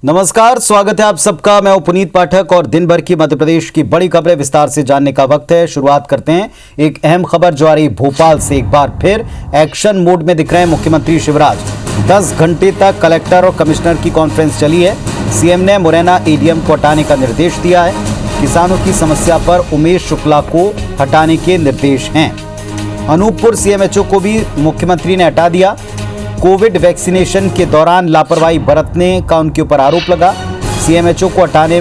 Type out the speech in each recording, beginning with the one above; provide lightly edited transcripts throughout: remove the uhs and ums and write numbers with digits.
नमस्कार, स्वागत है आप सबका। मैं पुनीत पाठक और दिन भर की मध्य प्रदेश की बड़ी खबरें विस्तार से जानने का वक्त है। शुरुआत करते हैं एक अहम खबर जो आ रही भोपाल से। एक बार फिर एक्शन मोड में दिख रहे हैं मुख्यमंत्री शिवराज। 10 घंटे तक कलेक्टर और कमिश्नर की कॉन्फ्रेंस चली है। सीएम ने मुरैना एडीएम को हटाने का निर्देश दिया है। किसानों की समस्या पर उमेश शुक्ला को हटाने के निर्देश हैं। अनूपपुर सीएमएचओ को भी मुख्यमंत्री ने हटा दिया। कोविड वैक्सीनेशन के दौरान लापरवाही बरतने का उनके ऊपर आरोप लगा। सीएमएचओ को हटाने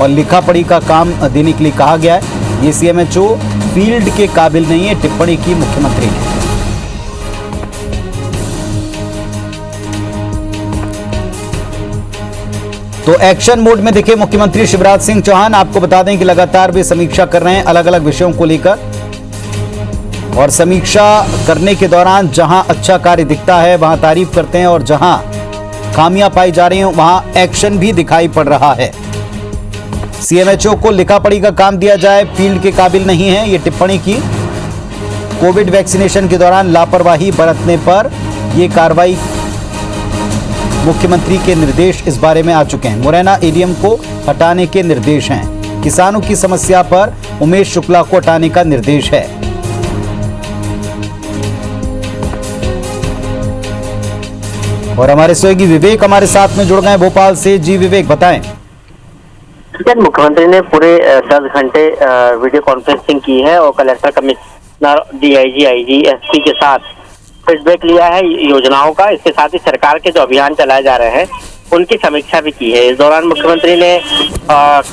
और लिखा पढ़ी का काम देने के लिए कहा गया है। ये सीएमएचओ फील्ड के काबिल नहीं है, टिप्पणी की मुख्यमंत्री ने। तो एक्शन मोड में दिखे मुख्यमंत्री शिवराज सिंह चौहान। आपको बता दें कि लगातार वे समीक्षा कर रहे हैं अलग अलग विषयों को लेकर, और समीक्षा करने के दौरान जहां अच्छा कार्य दिखता है वहां तारीफ करते हैं और जहां खामियां पाई जा रही हैं वहां एक्शन भी दिखाई पड़ रहा है। सीएमएचओ को लिखा पढ़ी का काम दिया जाए, फील्ड के काबिल नहीं है, ये टिप्पणी की। कोविड वैक्सीनेशन के दौरान लापरवाही बरतने पर यह कार्रवाई, मुख्यमंत्री के निर्देश इस बारे में आ चुके हैं। मुरैना एडीएम को हटाने के निर्देश हैं। किसानों की समस्या पर उमेश शुक्ला को हटाने का निर्देश है। और हमारे सहयोगी विवेक हमारे साथ में जुड़ गए भोपाल से। जी विवेक, बताएं। मुख्यमंत्री ने पूरे 10 घंटे वीडियो कॉन्फ्रेंसिंग की है और collector, commissioner, DIG, IG, SP के साथ फीडबैक लिया है योजनाओं का। इसके साथ ही सरकार के जो अभियान चलाए जा रहे हैं उनकी समीक्षा भी की है। इस दौरान मुख्यमंत्री ने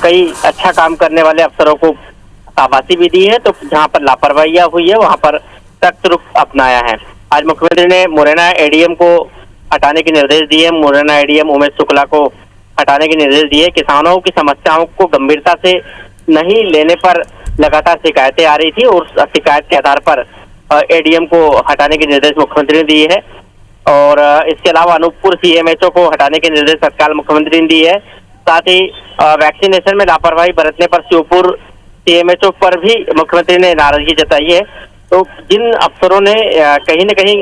कई अच्छा काम करने वाले अफसरों को शाबाशी भी दी है, तो जहाँ पर लापरवाहियां हुई है वहाँ पर सख्त रुख अपनाया है। आज मुख्यमंत्री ने मुरैना एडीएम को हटाने के निर्देश दिए। मुरैना एडीएम उमेश शुक्ला को हटाने के निर्देश दिए। किसानों की समस्याओं को गंभीरता से नहीं लेने पर लगातार शिकायतें आ रही थी और शिकायत के आधार पर एडीएम को हटाने के निर्देश मुख्यमंत्री ने दिए हैं। और इसके अलावा अनूपपुर सीएमएचओ को हटाने के निर्देश तत्काल मुख्यमंत्री ने दिए है। साथ ही वैक्सीनेशन में लापरवाही बरतने पर श्योपुर सीएमएचओ पर भी मुख्यमंत्री ने नाराजगी जताई है। तो जिन अफसरों ने कहीं न कहीं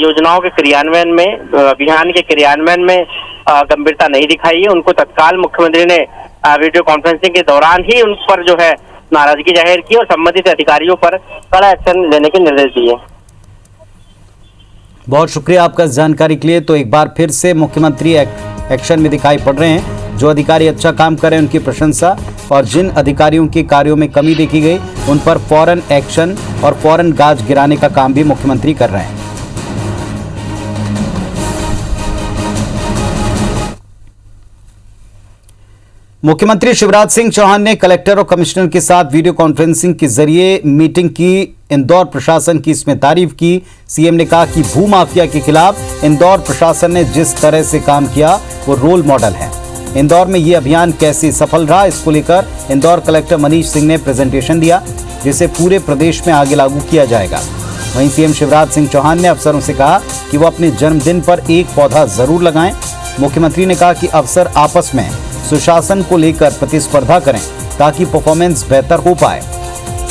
योजनाओं के क्रियान्वयन में, अभियान के क्रियान्वयन में गंभीरता नहीं दिखाई है, उनको तत्काल मुख्यमंत्री ने वीडियो कॉन्फ्रेंसिंग के दौरान ही उन पर जो है नाराजगी जाहिर की और संबंधित अधिकारियों पर कड़ा एक्शन लेने के निर्देश दिए। बहुत शुक्रिया आपका इस जानकारी के लिए। तो एक बार फिर से मुख्यमंत्री एक्शन में दिखाई पड़ रहे हैं। जो अधिकारी अच्छा काम कर रहे हैं उनकी प्रशंसा, और जिन अधिकारियों के कार्यों में कमी देखी गई उन पर फौरन एक्शन और फौरन गाज गिराने का काम भी मुख्यमंत्री कर रहे हैं। मुख्यमंत्री शिवराज सिंह चौहान ने कलेक्टर और कमिश्नर के साथ वीडियो कॉन्फ्रेंसिंग के जरिए मीटिंग की। इंदौर प्रशासन की इसमें तारीफ की। सीएम ने कहा कि भूमाफिया के खिलाफ इंदौर प्रशासन ने जिस तरह से काम किया वो रोल मॉडल है। इंदौर में ये अभियान कैसे सफल रहा, इसको लेकर इंदौर कलेक्टर मनीष सिंह ने प्रेजेंटेशन दिया, जिसे पूरे प्रदेश में आगे लागू किया जाएगा। वहीं सीएम शिवराज सिंह चौहान ने अफसरों से कहा कि वो अपने जन्मदिन पर एक पौधा जरूर लगाएं। मुख्यमंत्री ने कहा कि अफसर आपस में सुशासन को लेकर प्रतिस्पर्धा करें ताकि परफॉर्मेंस बेहतर हो पाए।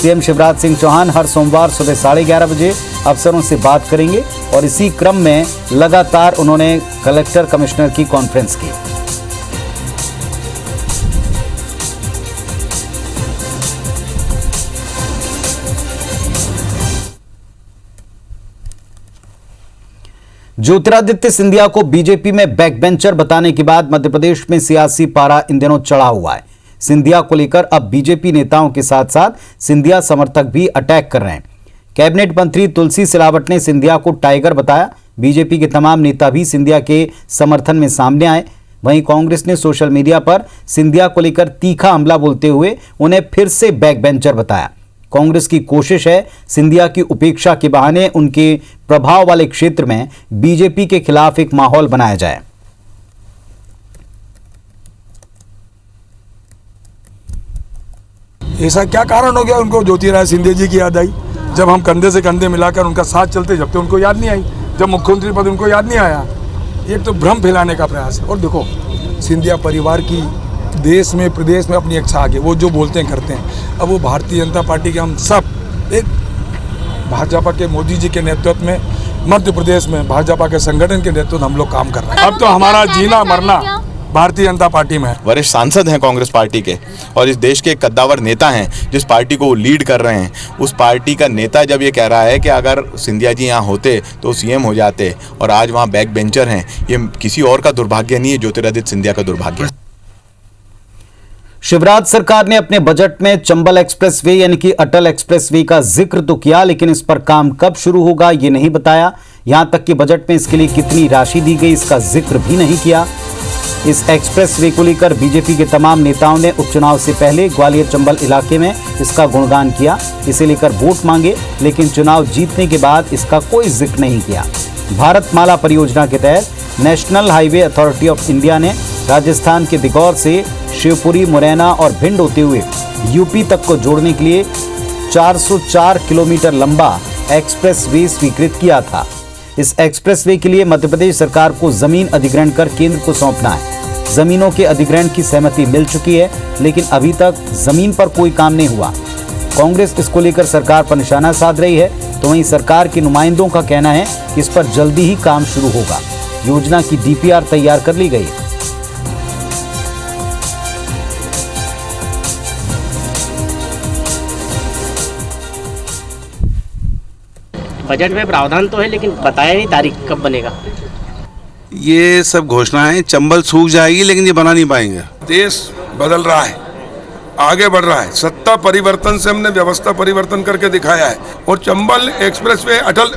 सीएम शिवराज सिंह चौहान हर सोमवार सुबह 11:30 बजे अफसरों से बात करेंगे और इसी क्रम में लगातार उन्होंने कलेक्टर, कमिश्नर की कॉन्फ्रेंस की। ज्योतिरादित्य सिंधिया को बीजेपी में बैकबेंचर बताने के बाद मध्य प्रदेश में सियासी पारा इन दिनों चढ़ा हुआ है। सिंधिया को लेकर अब बीजेपी नेताओं के साथ साथ सिंधिया समर्थक भी अटैक कर रहे हैं। कैबिनेट मंत्री तुलसी सिलावट ने सिंधिया को टाइगर बताया। बीजेपी के तमाम नेता भी सिंधिया के समर्थन में सामने आए। वहीं कांग्रेस ने सोशल मीडिया पर सिंधिया को लेकर तीखा हमला बोलते हुए उन्हें फिर से बैकबेंचर बताया। कांग्रेस की कोशिश है सिंधिया की उपेक्षा के बहाने उनके प्रभाव वाले क्षेत्र में बीजेपी के खिलाफ एक माहौल बनाया जाए। ऐसा क्या कारण हो गया उनको ज्योतिरादित्य सिंधिया जी की याद आई? जब हम कंधे से कंधे मिलाकर उनका साथ चलते जब तो उनको याद नहीं आई, जब मुख्यमंत्री पद उनको याद नहीं आया। एक तो भ्रम फैलाने का प्रयास है। और देखो, सिंधिया परिवार की देश में, प्रदेश में अपनी इच्छा आगे, वो जो बोलते हैं करते हैं। अब वो भारतीय जनता पार्टी के हम सब एक भाजपा के मोदी जी के नेतृत्व में मध्य प्रदेश में भाजपा के संगठन के नेतृत्व में हम लोग काम कर रहे हैं। अब तो हमारा जीना मरना भारतीय जनता पार्टी में है। वरिष्ठ सांसद हैं कांग्रेस पार्टी के और इस देश के कद्दावर नेता हैं जिस पार्टी को वो लीड कर रहे हैं, उस पार्टी का नेता जब ये कह रहा है कि अगर सिंधिया जी यहाँ होते तो सीएम हो जाते और आज वहाँ बैक बेंचर हैं, ये किसी और का दुर्भाग्य नहीं है, ज्योतिरादित्य सिंधिया का दुर्भाग्य है। शिवराज सरकार ने अपने बजट में चंबल एक्सप्रेसवे यानी कि अटल एक्सप्रेसवे का जिक्र तो किया, लेकिन इस पर काम कब शुरू होगा ये नहीं बताया। यहां तक कि बजट में इसके लिए कितनी राशि दी गई इसका जिक्र भी नहीं किया। इस एक्सप्रेसवे को लेकर बीजेपी के तमाम नेताओं ने उपचुनाव से पहले ग्वालियर चंबल इलाके में इसका गुणगान किया, इसे लेकर वोट मांगे, लेकिन चुनाव जीतने के बाद इसका कोई जिक्र नहीं किया। भारतमाला परियोजना के तहत national highway authority of India ने राजस्थान के दिगौर से शिवपुरी, मुरैना और भिंड होते हुए यूपी तक को जोड़ने के लिए 404 किलोमीटर लंबा एक्सप्रेसवे स्वीकृत किया था। इस एक्सप्रेसवे के लिए मध्य प्रदेश सरकार को जमीन अधिग्रहण कर केंद्र को सौंपना है। जमीनों के अधिग्रहण की सहमति मिल चुकी है, लेकिन अभी तक जमीन पर कोई काम नहीं हुआ। कांग्रेस इसको लेकर सरकार पर निशाना साध रही है, तो वहीं सरकार के नुमाइंदों का कहना है कि इस पर जल्दी ही काम शुरू होगा। योजना की डीपीआर तैयार कर ली गई है। बजट में प्रावधान तो है, लेकिन बताया नहीं तारीख कब बनेगा। ये सब घोषणाएं, चंबल सूख जाएगी लेकिन ये बना नहीं पाएंगे। देश बदल रहा है, आगे बढ़ रहा है। सत्ता परिवर्तन से हमने व्यवस्था परिवर्तन करके दिखाया है और चंबल एक्सप्रेसवे, अटल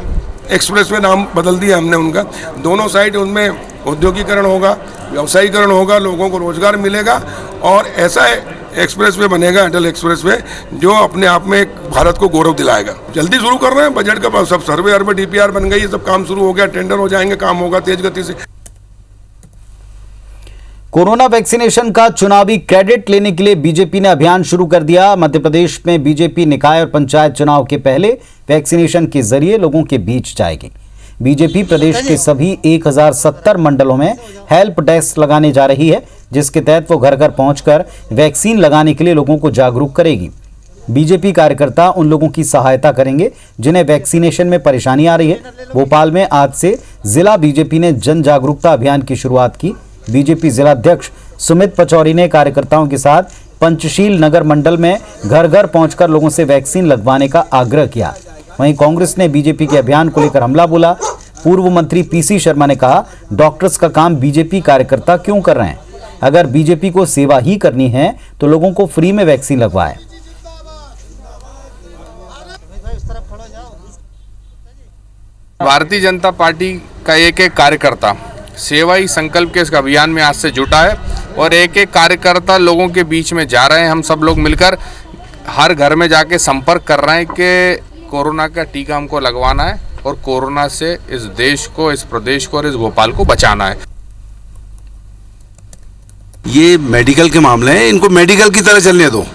एक्सप्रेसवे नाम बदल दिया हमने उनका। दोनों साइड उनमें औद्योगिकरण होगा, व्यवसायीकरण होगा, लोगों को रोजगार मिलेगा और ऐसा एक्सप्रेसवे बनेगा, अटल एक्सप्रेसवे, जो अपने आप में एक भारत को गौरव दिलाएगा। जल्दी शुरू कर रहे हैं, बजट का सब सर्वे अर्वे डीपीआर बन गई, सब काम शुरू हो गया, टेंडर हो जाएंगे, काम होगा तेज गति से। कोरोना वैक्सीनेशन का चुनावी क्रेडिट लेने के लिए बीजेपी ने अभियान शुरू कर दिया। मध्य प्रदेश में बीजेपी निकाय और पंचायत चुनाव के पहले वैक्सीनेशन के जरिए लोगों के बीच जाएगी। बीजेपी प्रदेश के सभी 1070 मंडलों में हेल्प डेस्क लगाने जा रही है, जिसके तहत वो घर घर पहुंचकर वैक्सीन लगाने के लिए लोगों को जागरूक करेगी। बीजेपी कार्यकर्ता उन लोगों की सहायता करेंगे जिन्हें वैक्सीनेशन में परेशानी आ रही है। भोपाल में आज से जिला बीजेपी ने जन जागरूकता अभियान की शुरुआत की। बीजेपी जिलाध्यक्ष सुमित पचौरी ने कार्यकर्ताओं के साथ पंचशील नगर मंडल में घर घर पहुंचकर लोगों से वैक्सीन लगवाने का आग्रह किया। वहीं कांग्रेस ने बीजेपी के अभियान को लेकर हमला बोला। पूर्व मंत्री पीसी शर्मा ने कहा, डॉक्टर्स का काम बीजेपी कार्यकर्ता क्यों कर रहे हैं? अगर बीजेपी को सेवा ही करनी है तो लोगों को फ्री में वैक्सीन लगवाएं। भारतीय जनता पार्टी का एक एक कार्यकर्ता सेवा ही संकल्प के इस अभियान में आज से जुटा है और एक एक कार्यकर्ता लोगों के बीच में जा रहे हैं। हम सब लोग मिलकर हर घर में जाके संपर्क कर रहे हैं कि कोरोना का टीका हमको लगवाना है और कोरोना से इस देश को, इस प्रदेश को और इस भोपाल को बचाना है। ये मेडिकल के मामले हैं, इनको मेडिकल की तरह चलने दो।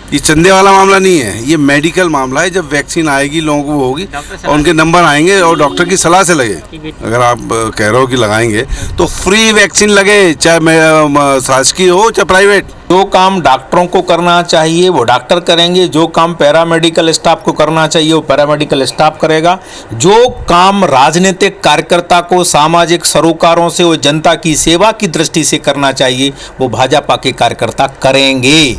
ये चंदे वाला मामला नहीं है, ये मेडिकल मामला है। जब वैक्सीन आएगी लोगों को होगी और उनके नंबर आएंगे और डॉक्टर की सलाह से लगे। अगर आप कह रहे हो कि लगाएंगे तो फ्री वैक्सीन लगे, चाहे शासकीय हो चाहे प्राइवेट। जो काम डॉक्टरों को करना चाहिए वो डॉक्टर करेंगे, जो काम पैरामेडिकल स्टाफ को करना चाहिए वो पैरामेडिकल स्टाफ करेगा, जो काम राजनीतिक कार्यकर्ता को सामाजिक सरोकारों से वो जनता की सेवा की दृष्टि से करना चाहिए वो भाजपा के कार्यकर्ता करेंगे।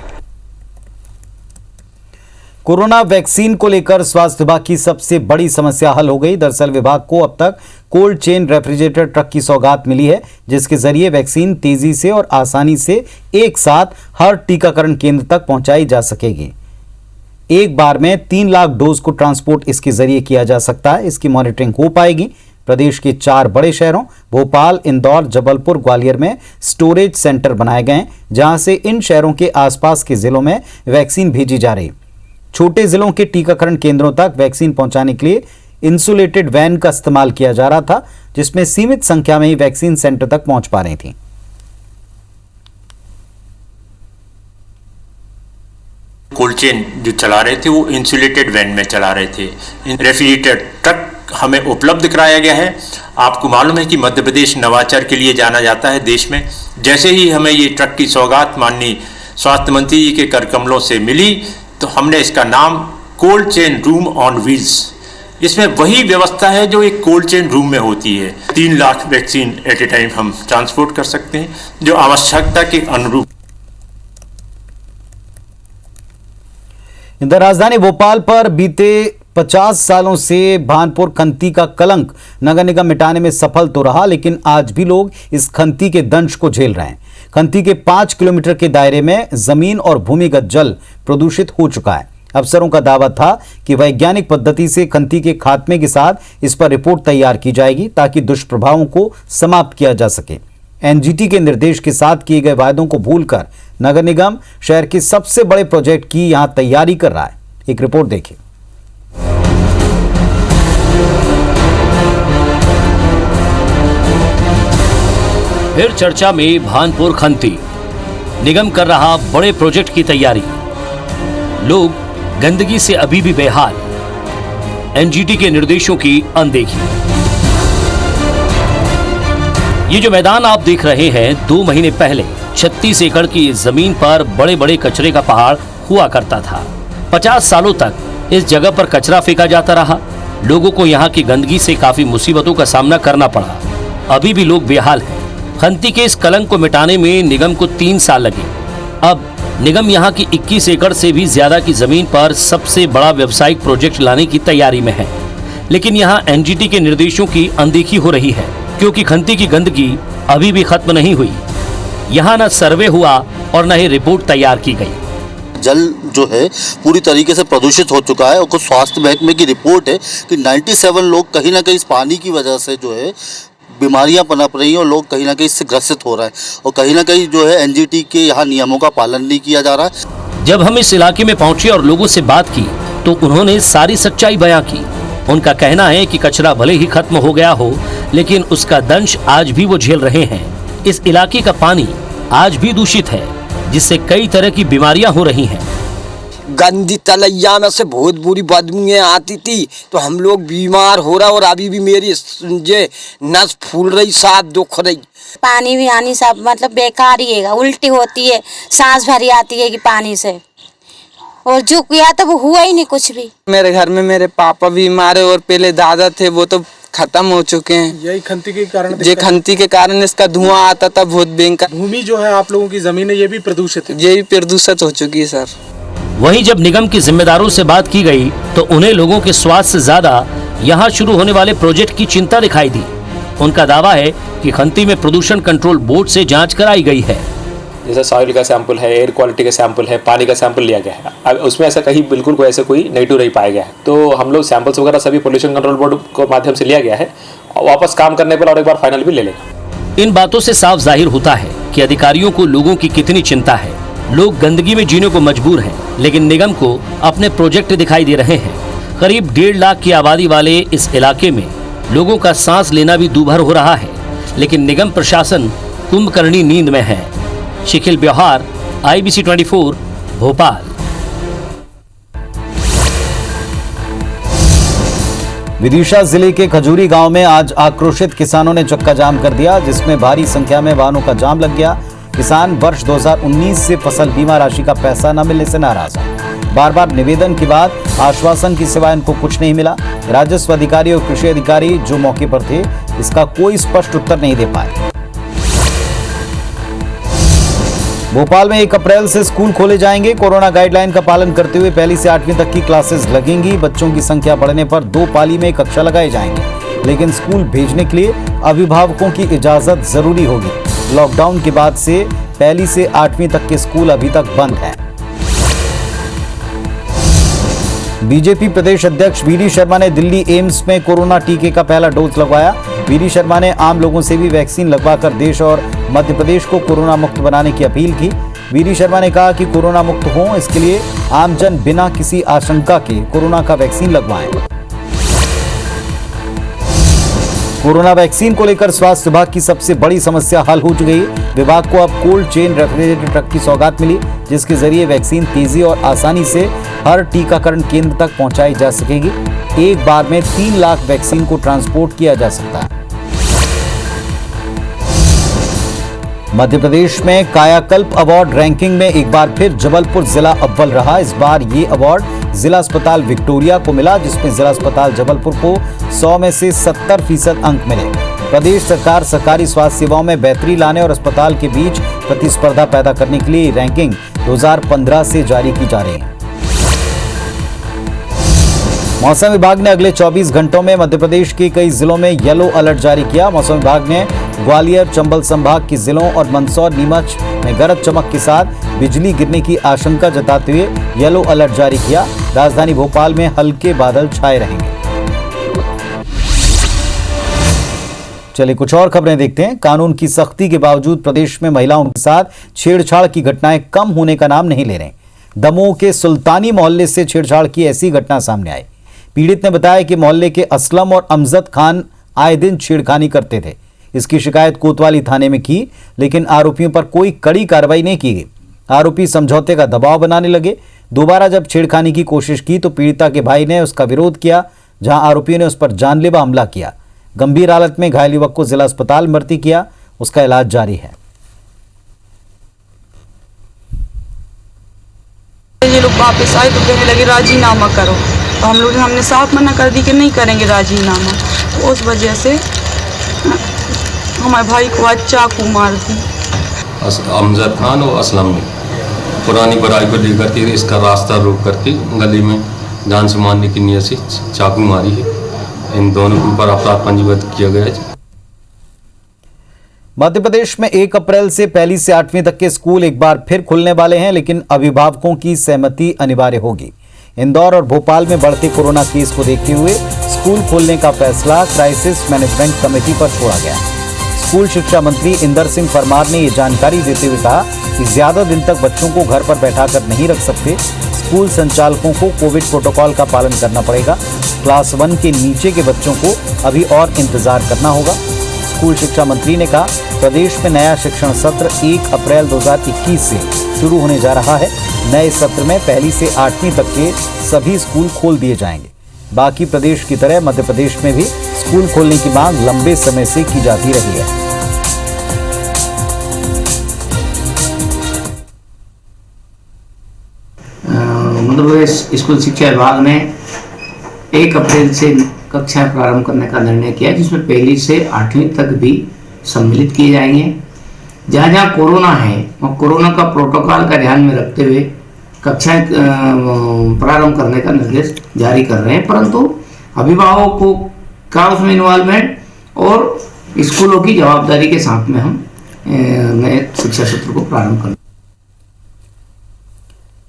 कोरोना वैक्सीन को लेकर स्वास्थ्य विभाग की सबसे बड़ी समस्या हल हो गई। दरअसल विभाग को अब तक कोल्ड चेन रेफ्रिजरेटर ट्रक की सौगात मिली है, जिसके जरिए वैक्सीन तेजी से और आसानी से एक साथ हर टीकाकरण केंद्र तक पहुंचाई जा सकेगी। एक बार में 3 लाख डोज को ट्रांसपोर्ट इसके जरिए किया जा सकता है। इसकी मॉनिटरिंग हो पाएगी। प्रदेश के 4 बड़े शहरों भोपाल, इंदौर, जबलपुर, ग्वालियर में स्टोरेज सेंटर बनाए गए, जहां से इन शहरों के आसपास के जिलों में वैक्सीन भेजी जा रही। छोटे जिलों के टीकाकरण केंद्रों तक वैक्सीन पहुंचाने के लिए इंसुलेटेड वैन का इस्तेमाल किया जा रहा था, जिसमें सीमित संख्या में ही वैक्सीन सेंटर तक पहुंच पा रही थी। कोल्ड चेन जो चला रहे थे वो इंसुलेटेड वैन में चला रहे थे। रेफ्रिजरेटर ट्रक हमें उपलब्ध कराया गया है। आपको मालूम है कि मध्य प्रदेश नवाचार के लिए जाना जाता है देश में। जैसे ही हमें ये ट्रक की सौगात माननीय स्वास्थ्य मंत्री जी के कर कमलों से मिली तो हमने इसका नाम cold chain room on wheels इसमें वही व्यवस्था है जो एक कोल्ड चेन रूम में होती है। 3 लाख वैक्सीन एट ए टाइम हम ट्रांसपोर्ट कर सकते हैं, जो आवश्यकता के अनुरूप। इधर राजधानी भोपाल पर बीते 50 सालों से भानपुर खंती का कलंक नगर निगम मिटाने में सफल तो रहा, लेकिन आज भी लोग इस खंती के दंश को झेल रहे हैं। खंती के 5 किलोमीटर के दायरे में जमीन और भूमिगत जल प्रदूषित हो चुका है। अफसरों का दावा था कि वैज्ञानिक पद्धति से खंती के खात्मे के साथ इस पर रिपोर्ट तैयार की जाएगी ताकि दुष्प्रभावों को समाप्त किया जा सके। एनजीटी के निर्देश के साथ किए गए वायदों को भूलकर नगर निगम शहर के सबसे बड़े प्रोजेक्ट की यहां तैयारी कर रहा है। एक रिपोर्ट देखिए। फिर चर्चा में भानपुर खंती निगम कर रहा बड़े प्रोजेक्ट की तैयारी। लोग गंदगी से अभी भी बेहाल, एनजीटी के निर्देशों की अनदेखी। ये जो मैदान आप देख रहे हैं, 2 महीने पहले 36 एकड़ की जमीन पर बड़े बड़े कचरे का पहाड़ हुआ करता था। 50 सालों तक इस जगह पर कचरा फेंका जाता रहा। लोगों को यहाँ की गंदगी से काफी मुसीबतों का सामना करना पड़ा। अभी भी लोग बेहाल हैं। खंती के इस कलंक को मिटाने में निगम को 3 साल लगे। अब निगम यहाँ की 21 एकड़ से भी ज्यादा की जमीन पर सबसे बड़ा व्यावसायिक प्रोजेक्ट लाने की तैयारी में है, लेकिन यहाँ एनजीटी के निर्देशों की अनदेखी हो रही है, क्योंकि खंती की गंदगी अभी भी खत्म नहीं हुई। यहाँ न सर्वे हुआ और न ही रिपोर्ट तैयार की गई। जल जो है पूरी तरीके से प्रदूषित हो चुका है और कुछ स्वास्थ्य महकमे की रिपोर्ट है कि 97 लोग कहीं ना कहीं इस पानी की वजह से जो है बीमारियां पनप रही हैं और लोग कहीं ना कहीं इससे ग्रसित हो रहे हैं और कहीं ना कहीं जो है एनजीटी के यहाँ नियमों का पालन नहीं किया जा रहा है। जब हम इस इलाके में पहुंचे और लोगों से बात की तो उन्होंने सारी सच्चाई बयां की। उनका कहना है कि कचरा भले ही खत्म हो गया हो, लेकिन उसका दंश आज भी वो झेल रहे हैं। इस इलाके का पानी आज भी दूषित है, जिससे कई तरह की बीमारियां हो रही हैं। गंदी तलैया में से बहुत बुरी बदबूएं आती थी, तो हम लोग बीमार हो रहा और अभी भी मेरी नस फूल रही, साफ दुख रही। पानी भी आनी सब मतलब बेकार ही है, उल्टी होती है, सांस भरी आती है कि पानी से, और जो किया तो वो हुआ ही नहीं कुछ भी। मेरे घर में मेरे पापा बीमार है और पहले दादा थे, वो तो खत्म हो चुके हैं। यही खंती के कारण, ये खंती के कारण इसका धुआं आता था बहुत भयंकर। भूमि जो है आप लोगों की जमीन है, ये भी प्रदूषित है। ये भी प्रदूषित हो चुकी है सर। वहीं जब निगम की जिम्मेदारों से बात की गई तो उन्हें लोगों के स्वास्थ्य से ज्यादा यहाँ शुरू होने वाले प्रोजेक्ट की चिंता दिखाई दी। उनका दावा है कि खंती में प्रदूषण कंट्रोल बोर्ड से जांच कराई गई है। जैसे सॉइल का सैंपल है, एयर क्वालिटी का सैंपल है, पानी का सैंपल लिया गया है। अब उसमें ऐसा कहीं बिल्कुल कोई नेगेटिव नहीं पाया गया है। तो हम लोग सैंपल्स वगैरह सभी पोल्यूशन कंट्रोल बोर्ड के माध्यम से लिया गया है, वापस काम करने पर और एक बार फाइनल भी ले लेगा। इन बातों से साफ जाहिर होता है कि अधिकारियों को लोगों की कितनी चिंता है। लोग गंदगी में जीने को मजबूर हैं, लेकिन निगम को अपने प्रोजेक्ट दिखाई दे रहे हैं। करीब 1.5 लाख की आबादी वाले इस इलाके में लोगों का सांस लेना भी दूभर हो रहा है, लेकिन निगम प्रशासन कुंभकर्णी नींद में है। शिखिल ब्योहार, IBC 24, भोपाल। विदिशा जिले के खजूरी गांव में आज आक्रोशित किसानों ने चक्का जाम कर दिया, जिसमें भारी संख्या में वाहनों का जाम लग गया। किसान वर्ष 2019 से फसल बीमा राशि का पैसा न मिलने से नाराज है। बार बार निवेदन के बाद आश्वासन की सिवाय इनको कुछ नहीं मिला। राजस्व अधिकारी और कृषि अधिकारी जो मौके पर थे, इसका कोई स्पष्ट उत्तर नहीं दे पाए। भोपाल में 1 अप्रैल से स्कूल खोले जाएंगे। कोरोना गाइडलाइन का पालन करते हुए 1 से 8वीं तक की क्लासेस लगेंगी। बच्चों की संख्या बढ़ने पर 2 पाली में कक्षा लगाए जाएंगे, लेकिन स्कूल भेजने के लिए अभिभावकों की इजाजत जरूरी होगी। लॉकडाउन के बाद से 1 से 8वीं तक के स्कूल अभी तक बंद हैं। बीजेपी प्रदेश अध्यक्ष वीडी शर्मा ने दिल्ली एम्स में कोरोना टीके का पहला डोज लगवाया। वीडी शर्मा ने आम लोगों से भी वैक्सीन लगवाकर देश और मध्य प्रदेश को कोरोना मुक्त बनाने की अपील की। वीडी शर्मा ने कहा कि कोरोना मुक्त हो, इसके लिए आमजन बिना किसी आशंका के कोरोना का वैक्सीन लगवाएं। कोरोना वैक्सीन को लेकर स्वास्थ्य विभाग की सबसे बड़ी समस्या हल हो चुकी है। विभाग को अब कोल्ड चेन रेफ्रिजरेटर ट्रक की सौगात मिली, जिसके जरिए वैक्सीन तेजी और आसानी से हर टीकाकरण केंद्र तक पहुंचाई जा सकेगी। एक बार में 3 लाख वैक्सीन को ट्रांसपोर्ट किया जा सकता है। मध्य प्रदेश में कायाकल्प अवार्ड रैंकिंग में एक बार फिर जबलपुर जिला अव्वल रहा। इस बार ये अवार्ड जिला अस्पताल विक्टोरिया को मिला, जिसमें जिला अस्पताल जबलपुर को 100 में से 70% अंक मिले। प्रदेश सरकार सरकारी स्वास्थ्य सेवाओं में बेहतरी लाने और अस्पताल के बीच प्रतिस्पर्धा पैदा करने के लिए रैंकिंग 2015 से जारी की जा रही है। मौसम विभाग ने अगले 24 घंटों में मध्य प्रदेश के कई जिलों में येलो अलर्ट जारी किया। मौसम विभाग ने ग्वालियर, चंबल संभाग के जिलों और मंदसौर, नीमच में गरज चमक के साथ बिजली गिरने की आशंका जताते हुए येलो अलर्ट जारी किया। राजधानी भोपाल में हल्के बादल छाए रहेंगे। चलिए कुछ और खबरें देखते हैं। कानून की सख्ती के बावजूद प्रदेश में महिलाओं के साथ छेड़छाड़ की घटनाएं कम होने का नाम नहीं ले रहे। दमोह के सुल्तानी मोहल्ले से छेड़छाड़ की ऐसी घटना सामने आई। पीड़ित ने बताया कि मोहल्ले के असलम और अमजद खान आए दिन छेड़खानी करते थे। इसकी शिकायत कोतवाली थाने में की, लेकिन आरोपियों पर कोई कड़ी कार्रवाई नहीं की गई। आरोपी समझौते का दबाव बनाने लगे। दोबारा जब छेड़खानी की कोशिश की तो पीड़िता के भाई ने उसका विरोध किया, जहां आरोपियों ने उस पर जानलेवा हमला किया। गंभीर हालत में घायल युवक को जिला अस्पताल भर्ती किया, उसका इलाज जारी है। ये लोग वापस आए तो कहने लगे राजीनामा करो, तो हमने साफ मना कर दी कि नहीं करेंगे राजीनामा। तो उस वजह से हमारे भाई को आज चाकू मार दी। अमजद खान और असलम ने पुरानी बुराई को लेकर के इसका रास्ता रोक करके गली में जान से मारने की नीयत से चाकू मारी है। इन दोनों के ऊपर अपराध पंजीबद्ध किया गया है। मध्य प्रदेश में 1 अप्रैल से 1 से 8वीं तक के स्कूल एक बार फिर खुलने वाले हैं, लेकिन अभिभावकों की सहमति अनिवार्य होगी। इंदौर और भोपाल में बढ़ते कोरोना केस को देखते हुए स्कूल खोलने का फैसला क्राइसिस मैनेजमेंट कमेटी पर छोड़ा गया। स्कूल शिक्षा मंत्री इंदर सिंह परमार ने ये जानकारी देते हुए कहा कि ज्यादा दिन तक बच्चों को घर पर बैठाकर नहीं रख सकते। स्कूल संचालकों को कोविड प्रोटोकॉल का पालन करना पड़ेगा। क्लास 1 के नीचे के बच्चों को अभी और इंतजार करना होगा। स्कूल शिक्षा मंत्री ने कहा, प्रदेश में नया शिक्षण सत्र 1 अप्रैल 2021 से शुरू होने जा रहा है। नए सत्र में 1 से 8वीं तक के सभी स्कूल खोल दिए जाएंगे। बाकी प्रदेश की तरह मध्य प्रदेश में भी स्कूल खोलने की मांग लंबे समय से की जाती रही है। मध्य प्रदेश स्कूल शिक्षा विभाग ने 1 अप्रैल से कक्षा प्रारंभ करने का निर्णय किया, जिसमें 1 से 8वीं तक भी सम्मिलित किए जाएंगे। जहाँ जहाँ कोरोना है वहाँ कोरोना का प्रोटोकॉल का ध्यान में रखते हुए कक्षाएं प्रारंभ करने का निर्देश जारी कर रहे हैं, परंतु अभिभावकों का उसमें इन्वॉल्वमेंट और स्कूलों की जवाबदारी के साथ में हम नए शिक्षा सत्र को प्रारंभ करें।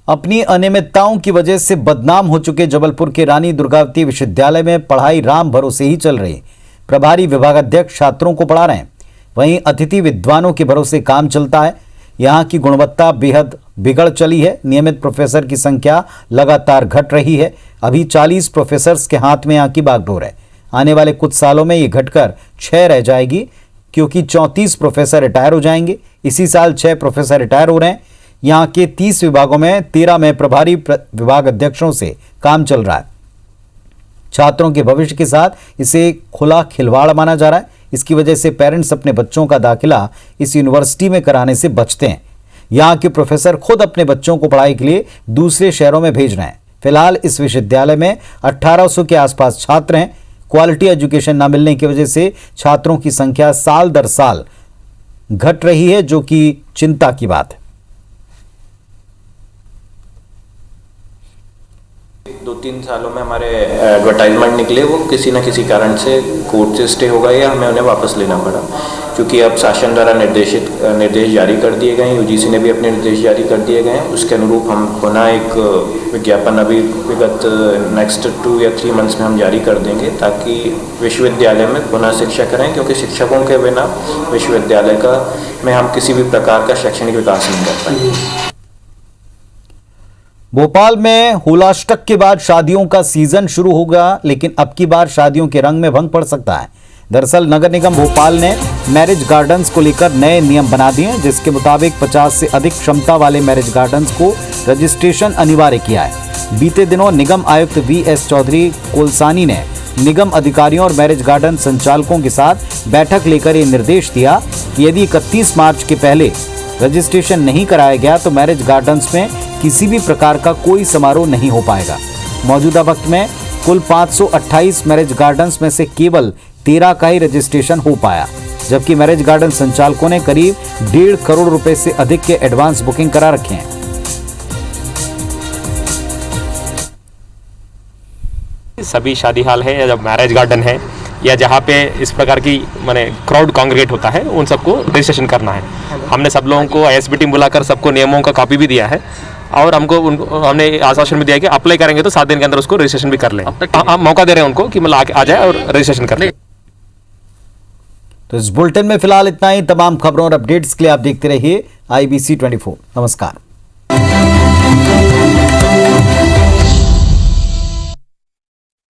अपनी अनियमितताओं की वजह से बदनाम हो चुके जबलपुर के रानी दुर्गावती विश्वविद्यालय में पढ़ाई राम भरोसे ही चल रही। प्रभारी विभागाध्यक्ष छात्रों को पढ़ा रहे हैं, वहीं अतिथि विद्वानों के भरोसे काम चलता है। यहाँ की गुणवत्ता बेहद बिगड़ चली है। नियमित प्रोफेसर की संख्या लगातार घट रही है। अभी 40 प्रोफेसर्स के हाथ में यहाँ की बागडोर है। आने वाले कुछ सालों में ये घटकर 6 रह जाएगी, क्योंकि 34 प्रोफेसर रिटायर हो जाएंगे। इसी साल 6 प्रोफेसर रिटायर हो रहे हैं। यहाँ के 30 विभागों में 13 में प्रभारी विभाग अध्यक्षों से काम चल रहा है। छात्रों के भविष्य के साथ इसे खुला खिलवाड़ माना जा रहा है। इसकी वजह से पेरेंट्स अपने बच्चों का दाखिला इस यूनिवर्सिटी में कराने से बचते हैं। यहाँ के प्रोफेसर खुद अपने बच्चों को पढ़ाई के लिए दूसरे शहरों में भेज रहे हैं। फिलहाल इस विश्वविद्यालय में 1800 के आसपास छात्र हैं। क्वालिटी एजुकेशन न मिलने की वजह से छात्रों की संख्या साल दर साल घट रही है, जो कि चिंता की बात है। 2-3 सालों में हमारे एडवर्टाइजमेंट निकले, वो किसी न किसी कारण से कोर्ट से स्टे हो गए या हमें उन्हें वापस लेना पड़ा, क्योंकि अब शासन द्वारा निर्देश जारी कर दिए गए हैं। यूजीसी ने भी अपने निर्देश जारी कर दिए गए हैं। उसके अनुरूप हम पुनः एक विज्ञापन अभी विगत नेक्स्ट 2 या 3 मंथ्स में हम जारी कर देंगे, ताकि विश्वविद्यालय में पुनः शिक्षा करें, क्योंकि शिक्षकों के बिना विश्वविद्यालय में हम किसी भी प्रकार का शैक्षणिक विकास नहीं कर पाएंगे। भोपाल में होलाष्टक के बाद शादियों का सीजन शुरू होगा, लेकिन अब की बार शादियों के रंग में भंग पड़ सकता है। दरअसल नगर निगम भोपाल ने मैरिज गार्डन्स को लेकर नए नियम बना दिए हैं, जिसके मुताबिक 50 से अधिक क्षमता वाले मैरिज गार्डन्स को रजिस्ट्रेशन अनिवार्य किया है। बीते दिनों निगम आयुक्त VS चौधरी कोलसानी ने निगम अधिकारियों और मैरिज गार्डन संचालकों के साथ बैठक लेकर ये निर्देश दिया कि यदि 31 मार्च के पहले रजिस्ट्रेशन नहीं कराया गया तो मैरिज गार्डन्स में किसी भी प्रकार का कोई समारोह नहीं हो पाएगा। मौजूदा वक्त में कुल 528 मैरिज गार्डन्स में से केवल 13 का ही रजिस्ट्रेशन हो पाया, जबकि मैरिज गार्डन संचालकों ने करीब 1.5 करोड़ रुपए से अधिक के एडवांस बुकिंग करा रखे हैं। सभी शादी हॉल है या जब मैरिज गार्डन है या जहाँ पे इस प्रकार की माने क्राउड कांग्रेगेट होता है उन सबको रजिस्ट्रेशन करना है। हमने सब लोगों को आईएसबी टीम बुलाकर सबको नियमों का कॉपी भी दिया है और हमने आश्वासन भी दिया है कि अप्लाई करेंगे तो 7 दिन के अंदर उसको रजिस्ट्रेशन भी कर लें। हम मौका दे रहे हैं उनको कि मतलब आ जाए और रजिस्ट्रेशन कर लें। तो इस बुलेटिन में फिलहाल इतना ही। तमाम खबरों और अपडेट्स के लिए आप देखते रहिए IBC 24। नमस्कार।